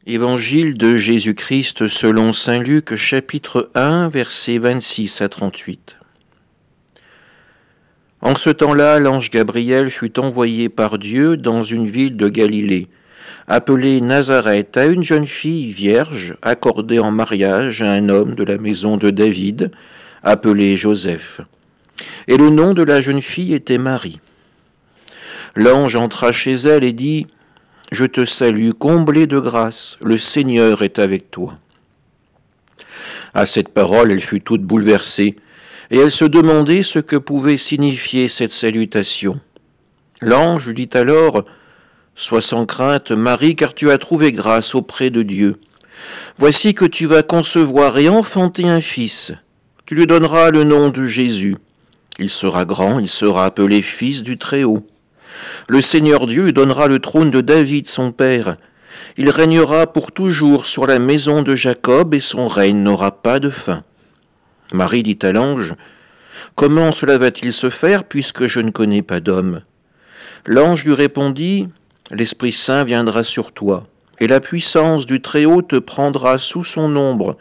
Évangile de Jésus-Christ selon saint Luc, chapitre 1, versets 26 à 38. En ce temps-là, l'ange Gabriel fut envoyé par Dieu dans une ville de Galilée, appelée Nazareth, à une jeune fille vierge accordée en mariage à un homme de la maison de David, appelé Joseph. Et le nom de la jeune fille était Marie. L'ange entra chez elle et dit : « Je te salue, comblée de grâce, le Seigneur est avec toi. » À cette parole, elle fut toute bouleversée, et elle se demandait ce que pouvait signifier cette salutation. L'ange lui dit alors : « Sois sans crainte, Marie, car tu as trouvé grâce auprès de Dieu. Voici que tu vas concevoir et enfanter un fils. Tu lui donneras le nom de Jésus. Il sera grand, il sera appelé Fils du Très-Haut. Le Seigneur Dieu lui donnera le trône de David, son père. Il régnera pour toujours sur la maison de Jacob, et son règne n'aura pas de fin. » Marie dit à l'ange : « Comment cela va-t-il se faire, puisque je ne connais pas d'homme ? » L'ange lui répondit : « L'Esprit Saint viendra sur toi, et la puissance du Très-Haut te prendra sous son ombre.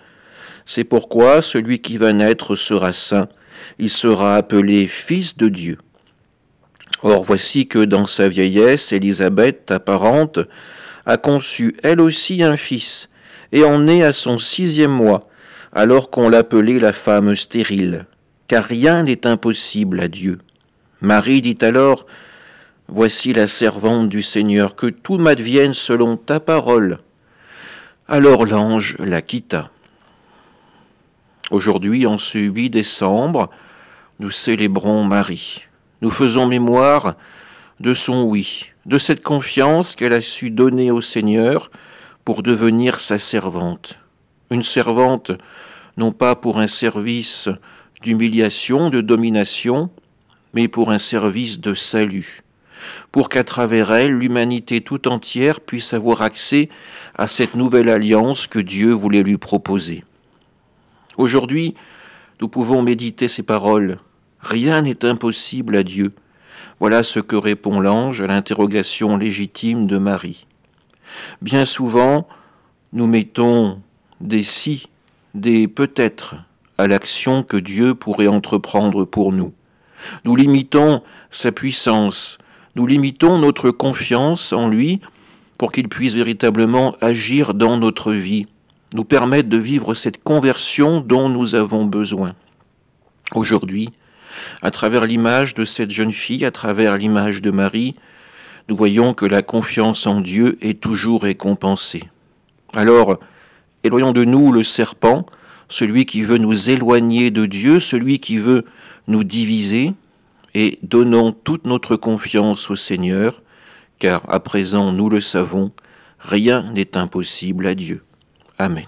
C'est pourquoi celui qui va naître sera saint. Il sera appelé Fils de Dieu. Or voici que dans sa vieillesse, Élisabeth, ta parente, a conçu elle aussi un fils, et en est à son 6e mois, alors qu'on l'appelait la femme stérile, car rien n'est impossible à Dieu. Marie dit alors : « Voici la servante du Seigneur, que tout m'advienne selon ta parole. » Alors l'ange la quitta. Aujourd'hui, en ce 8 décembre, nous célébrons Marie. Nous faisons mémoire de son oui, de cette confiance qu'elle a su donner au Seigneur pour devenir sa servante. Une servante, non pas pour un service d'humiliation, de domination, mais pour un service de salut, pour qu'à travers elle, l'humanité tout entière puisse avoir accès à cette nouvelle alliance que Dieu voulait lui proposer. Aujourd'hui, nous pouvons méditer ces paroles. Rien n'est impossible à Dieu. Voilà ce que répond l'ange à l'interrogation légitime de Marie. Bien souvent, nous mettons des si, des peut-être à l'action que Dieu pourrait entreprendre pour nous. Nous limitons sa puissance, nous limitons notre confiance en lui pour qu'il puisse véritablement agir dans notre vie, nous permettre de vivre cette conversion dont nous avons besoin. Aujourd'hui, à travers l'image de cette jeune fille, à travers l'image de Marie, nous voyons que la confiance en Dieu est toujours récompensée. Alors, éloignons de nous le serpent, celui qui veut nous éloigner de Dieu, celui qui veut nous diviser, et donnons toute notre confiance au Seigneur, car à présent, nous le savons, rien n'est impossible à Dieu. Amen.